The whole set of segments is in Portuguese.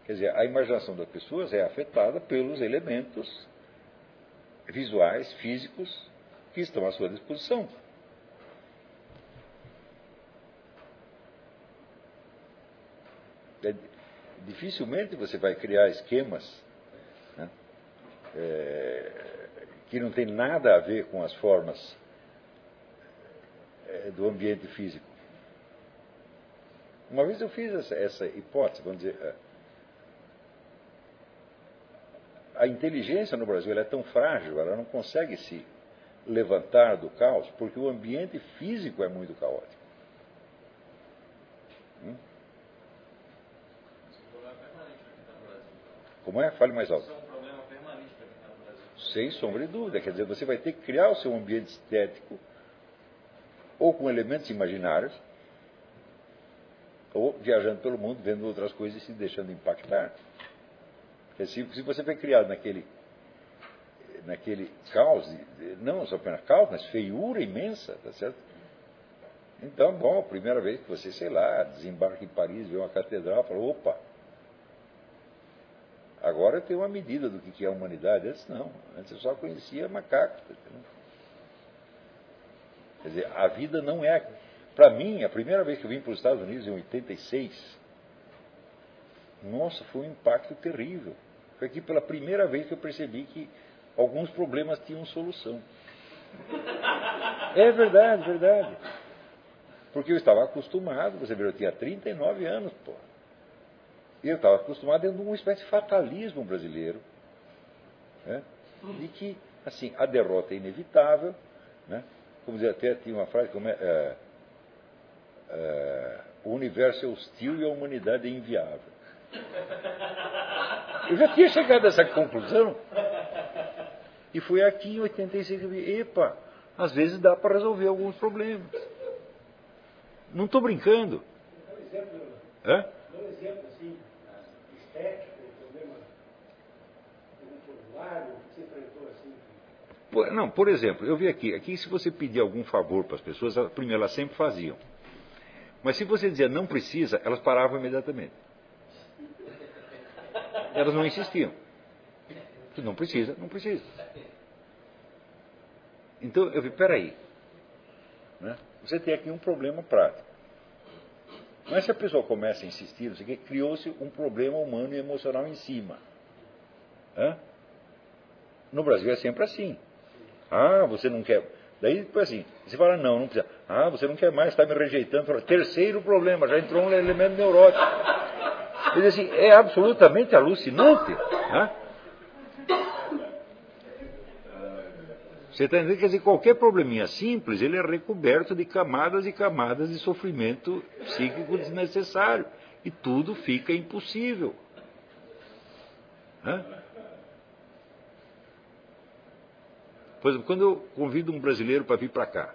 Quer dizer, a imaginação das pessoas é afetada pelos elementos visuais, físicos, que estão à sua disposição. Dificilmente você vai criar esquemas, né, que não tem nada a ver com as formas do ambiente físico. Uma vez eu fiz essa hipótese, vamos dizer, a inteligência no Brasil ela é tão frágil, ela não consegue se levantar do caos, porque o ambiente físico é muito caótico. Como é? Fale mais alto. Isso é um problema permanente para quem está no Brasil. Sem sombra de dúvida. Quer dizer, você vai ter que criar o seu ambiente estético, ou com elementos imaginários, ou viajando pelo mundo, vendo outras coisas e se deixando impactar. Se você foi criado naquele caos, não só apenas caos, mas feiura imensa, tá certo? Então, bom, a primeira vez que você, sei lá, desembarca em Paris, vê uma catedral, fala, opa, agora eu tenho uma medida do que é a humanidade. Antes não, antes eu só conhecia macacos. Quer dizer, a vida não é... Para mim, a primeira vez que eu vim para os Estados Unidos, em 86, nossa, foi um impacto terrível. Foi aqui pela primeira vez que eu percebi que alguns problemas tinham solução. É verdade, verdade. Porque eu estava acostumado, você vê, eu tinha 39 anos, pô. E eu estava acostumado dentro de uma espécie de fatalismo brasileiro, né? De que, assim, a derrota é inevitável, né? Como dizer, até tinha uma frase como o universo é hostil e a humanidade é inviável. Eu já tinha chegado a essa conclusão. E foi aqui em 86 que eu vi, epa, às vezes dá para resolver alguns problemas. Não estou brincando. Dá um exemplo, Hã? dá um exemplo assim, estético, problema, algum formulário que você enfrentou assim. Não, por exemplo, eu vi aqui se você pedir algum favor para as pessoas, primeiro elas sempre faziam. Mas se você dizia não precisa, elas paravam imediatamente. Elas não insistiam. Não precisa, não precisa. Então eu vi, peraí, né? Você tem aqui um problema prático. Mas se a pessoa começa a insistir, criou-se um problema humano e emocional em cima. Hã? No Brasil é sempre assim. Ah, você não quer... Daí depois assim, você fala, não precisa. Ah, você não quer mais, está me rejeitando. Fala, terceiro problema, já entrou um elemento neurótico. Quer dizer assim, é absolutamente alucinante. Hã? Você está entendendo? Quer dizer, qualquer probleminha simples, ele é recoberto de camadas e camadas de sofrimento psíquico desnecessário. E tudo fica impossível. Hã? Por exemplo, quando eu convido um brasileiro para vir para cá,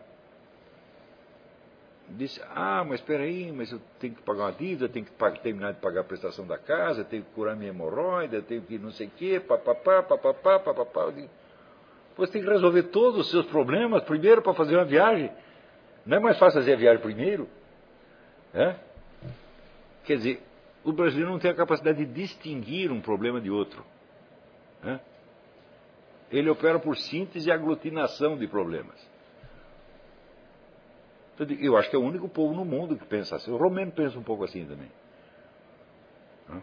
disse, mas espera aí, mas eu tenho que pagar uma dívida, tenho que terminar de pagar a prestação da casa, tenho que curar minha hemorroida, tenho que não sei o quê, papapá, papapá, papapá. Eu digo, você tem que resolver todos os seus problemas primeiro para fazer uma viagem. Não é mais fácil fazer a viagem primeiro? É? Quer dizer, o brasileiro não tem a capacidade de distinguir um problema de outro. É? Ele opera por síntese e aglutinação de problemas. Eu acho que é o único povo no mundo que pensa assim. O romeno pensa um pouco assim também. É?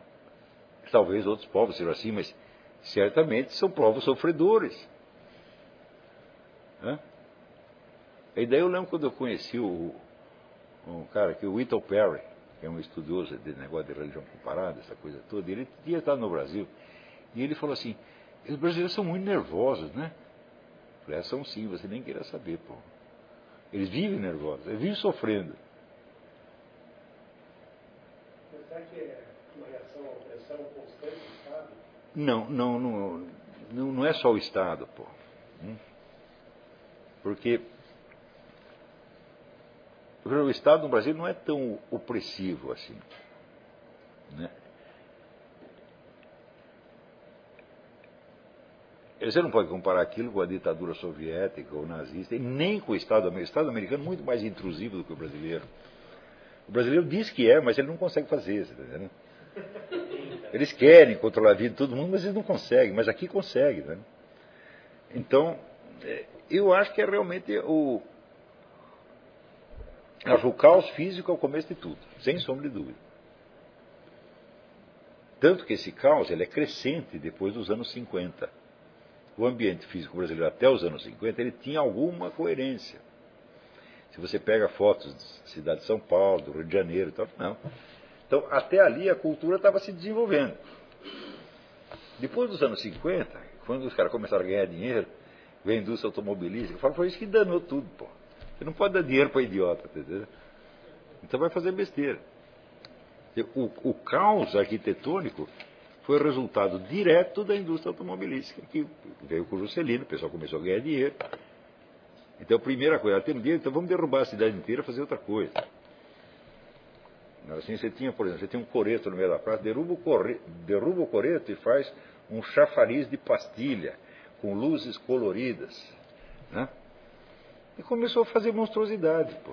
Talvez outros povos sejam assim, mas certamente são povos sofredores. E daí eu lembro quando eu conheci um cara que o Whittle Perry, que é um estudioso de negócio de religião comparada, essa coisa toda, ele tinha estado no Brasil, e ele falou assim, os brasileiros são muito nervosos, né? Eu falei, são sim, você nem queira saber, pô. Eles vivem nervosos, eles vivem sofrendo. Será que é uma reação à opressão constante do Estado? Não é só o Estado, pô. Porque o Estado no Brasil não é tão opressivo assim. Né? Você não pode comparar aquilo com a ditadura soviética ou nazista, e nem com o Estado americano. O Estado americano é muito mais intrusivo do que o brasileiro. O brasileiro diz que é, mas ele não consegue fazer. Tá entendendo? Eles querem controlar a vida de todo mundo, mas eles não conseguem. Mas aqui conseguem, né? Então, eu acho que é realmente o caos físico é o começo de tudo, sem sombra de dúvida. Tanto que esse caos ele é crescente depois dos anos 50. O ambiente físico brasileiro até os anos 50 ele tinha alguma coerência. Se você pega fotos da cidade de São Paulo, do Rio de Janeiro e tal, não. Então, até ali a cultura estava se desenvolvendo. Depois dos anos 50, quando os caras começaram a ganhar dinheiro, veio a indústria automobilística, foi isso que danou tudo, pô. Você não pode dar dinheiro para idiota, entendeu? Então vai fazer besteira. O caos arquitetônico foi o resultado direto da indústria automobilística, que veio com o Juscelino, o pessoal começou a ganhar dinheiro. Então a primeira coisa, temos dinheiro, então vamos derrubar a cidade inteira e fazer outra coisa. Assim você tinha, por exemplo, você tem um coreto no meio da praça, derruba o coreto e faz um chafariz de pastilha, com luzes coloridas. Né? E começou a fazer monstruosidade, pô.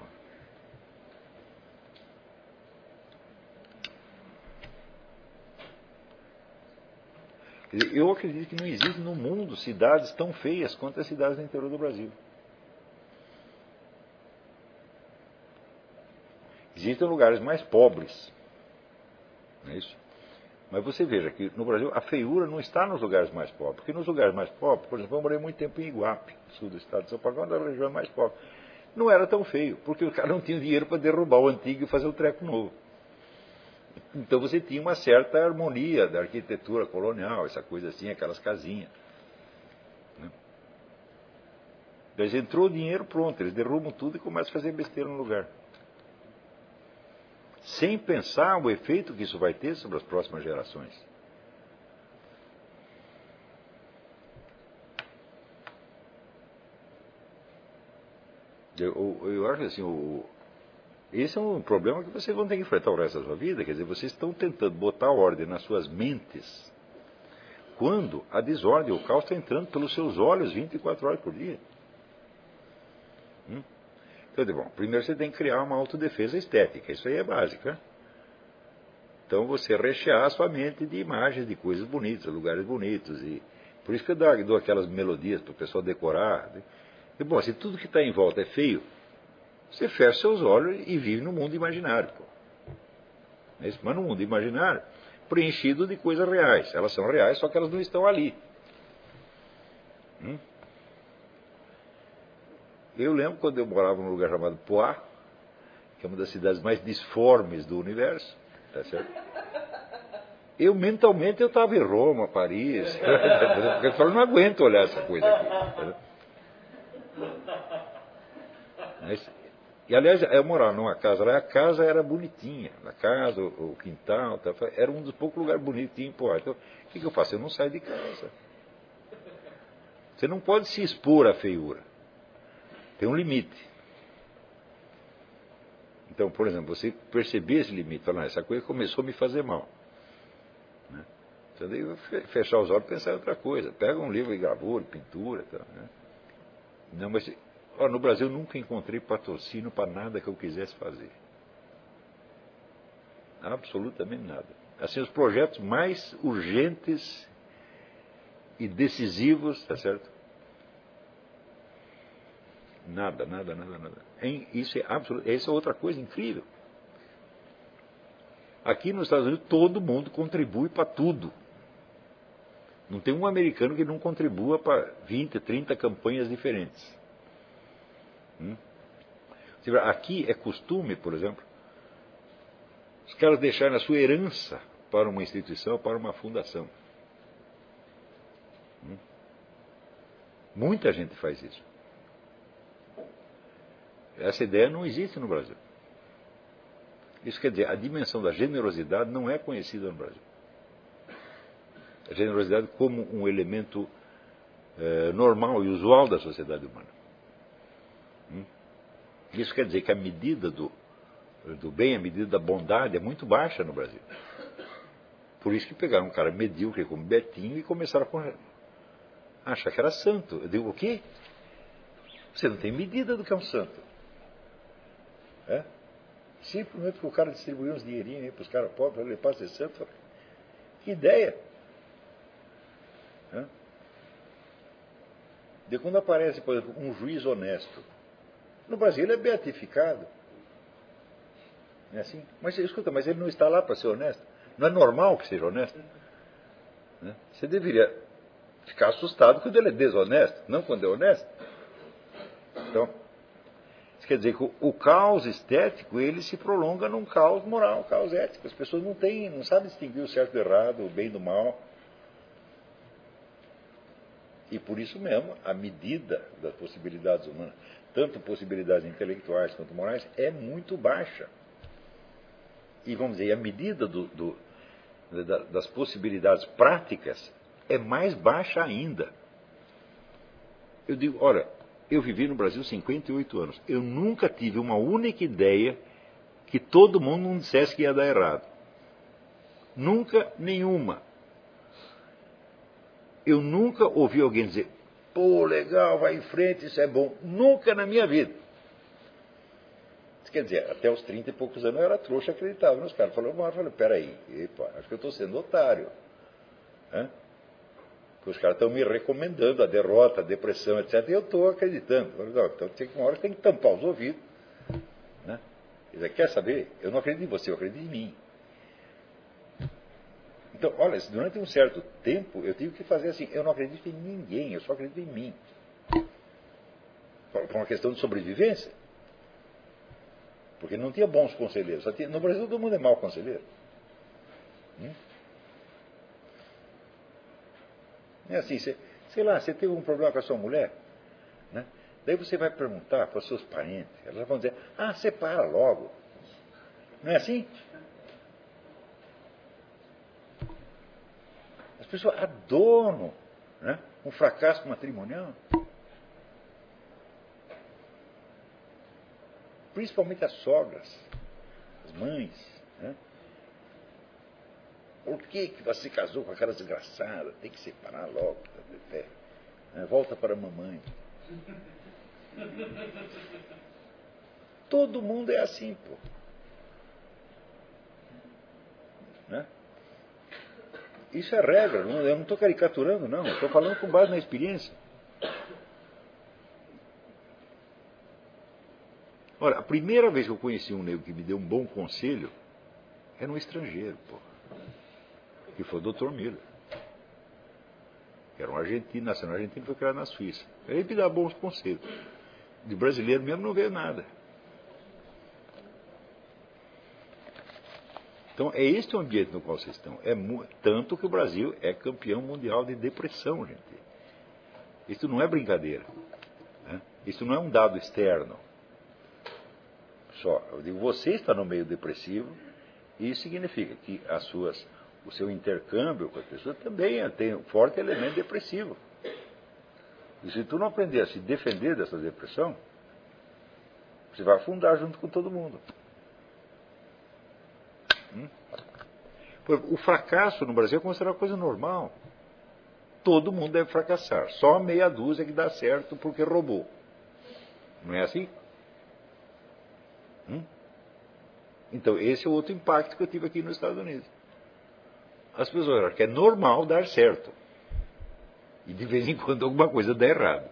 Eu acredito que não existe no mundo cidades tão feias quanto as cidades do interior do Brasil. Existem lugares mais pobres, não é isso? Mas você veja que no Brasil a feiura não está nos lugares mais pobres, porque nos lugares mais pobres, por exemplo, eu morei muito tempo em Iguape, sul do estado de São Paulo, uma das regiões mais pobres. Não era tão feio, porque os caras não tinham dinheiro para derrubar o antigo e fazer o treco novo. Então você tinha uma certa harmonia da arquitetura colonial, essa coisa assim, aquelas casinhas. Né? Daí entrou o dinheiro, pronto, eles derrubam tudo e começam a fazer besteira no lugar. Sem pensar o efeito que isso vai ter sobre as próximas gerações. Eu acho assim, esse é um problema que vocês vão ter que enfrentar o resto da sua vida. Quer dizer, vocês estão tentando botar ordem nas suas mentes, quando a desordem, o caos está entrando pelos seus olhos 24 horas por dia. Então, bom, primeiro você tem que criar uma autodefesa estética, isso aí é básico, né? Então você rechear a sua mente de imagens de coisas bonitas, lugares bonitos, e por isso que eu dou aquelas melodias para o pessoal decorar. E, bom, se tudo que está em volta é feio, você fecha seus olhos e vive no mundo imaginário, pô. Mas no mundo imaginário, preenchido de coisas reais. Elas são reais, só que elas não estão ali. Eu lembro quando eu morava num lugar chamado Poá, que é uma das cidades mais disformes do universo, tá certo? Eu mentalmente eu estava em Roma, Paris, porque eu falo, não aguento olhar essa coisa aqui. Tá? E aliás, eu morava numa casa lá, a casa era bonitinha, a casa, o quintal, era um dos poucos lugares bonitos que tinha em Poá. Então, o que eu faço? Eu não saio de casa. Você não pode se expor à feiura. Tem um limite. Então, por exemplo, você perceber esse limite, falar, essa coisa começou a me fazer mal. Né? Então, daí eu fechar os olhos e pensar em outra coisa. Pega um livro de gravura, pintura. Tal, né? Não, mas no Brasil eu nunca encontrei patrocínio para nada que eu quisesse fazer. Absolutamente nada. Assim, os projetos mais urgentes e decisivos, tá certo? Nada. Isso é absoluto. Essa é outra coisa incrível. Aqui nos Estados Unidos todo mundo contribui para tudo. Não tem um americano que não contribua para 20, 30 campanhas diferentes. Aqui é costume, por exemplo, os caras deixarem a sua herança para uma instituição, para uma fundação. Muita gente faz isso. Essa ideia não existe no Brasil. Isso quer dizer, a dimensão da generosidade não é conhecida no Brasil. A generosidade como um elemento normal e usual da sociedade humana. Isso quer dizer que a medida do bem, a medida da bondade é muito baixa no Brasil. Por isso que pegaram um cara medíocre como Betinho e começaram a achar que era santo. Eu digo, o quê? Você não tem medida do que é um santo. Simplesmente porque o cara distribuiu uns dinheirinhos para os caras pobres, ele passa de santo. Que ideia! De quando aparece, por exemplo, um juiz honesto. No Brasil ele é beatificado. Não é assim? Mas escuta, mas ele não está lá para ser honesto. Não é normal que seja honesto? Né? Você deveria ficar assustado quando ele é desonesto, não quando é honesto. Então, isso quer dizer que o caos estético ele se prolonga num caos moral, caos ético. As pessoas não sabem distinguir o certo do errado, o bem do mal. E por isso mesmo, a medida das possibilidades humanas, tanto possibilidades intelectuais quanto morais, é muito baixa. E vamos dizer, a medida das possibilidades práticas é mais baixa ainda. Eu digo, olha, eu vivi no Brasil 58 anos. Eu nunca tive uma única ideia que todo mundo não dissesse que ia dar errado. Nunca nenhuma. Eu nunca ouvi alguém dizer, pô, legal, vai em frente, isso é bom. Nunca na minha vida. Isso quer dizer, até os 30 e poucos anos eu era trouxa, acreditava nos caras. Falei, peraí, acho que eu estou sendo otário. Porque os caras estão me recomendando a derrota, a depressão, etc. E eu estou acreditando. Falei, não, então uma hora tem que tampar os ouvidos. Quer dizer, quer saber? Eu não acredito em você, eu acredito em mim. Então, olha, durante um certo tempo eu tive que fazer assim, eu não acredito em ninguém, eu só acredito em mim. Por uma questão de sobrevivência. Porque não tinha bons conselheiros. No Brasil todo mundo é mau conselheiro. É assim, sei lá, você teve um problema com a sua mulher, né? Daí você vai perguntar para os seus parentes, elas vão dizer, separa logo. Não é assim? As pessoas adoram, né, um fracasso matrimonial. Principalmente as sogras, as mães. Né? Por que você casou com aquela desgraçada? Tem que separar logo. Volta para a mamãe. Todo mundo é assim, pô. Né? Isso é regra, eu não estou caricaturando, não. Estou falando com base na experiência. Ora, a primeira vez que eu conheci um negro que me deu um bom conselho era um estrangeiro, pô. Que foi o Dr. Miller. Que era um argentino, nasceu no Argentina e foi criado na Suíça. Ele me dá bons conselhos. De brasileiro mesmo não veio nada. Então, é este o ambiente no qual vocês estão. Tanto que o Brasil é campeão mundial de depressão, gente. Isso não é brincadeira. Né? Isso não é um dado externo. Só, eu digo, você está no meio depressivo, e isso significa que o seu intercâmbio com as pessoas também tem um forte elemento depressivo. E se tu não aprender a se defender dessa depressão, você vai afundar junto com todo mundo. O fracasso no Brasil é considerado coisa normal. Todo mundo deve fracassar. Só meia dúzia que dá certo porque roubou. Não é assim? Então, esse é o outro impacto que eu tive aqui nos Estados Unidos. As pessoas acham que é normal dar certo. E de vez em quando alguma coisa dá errado.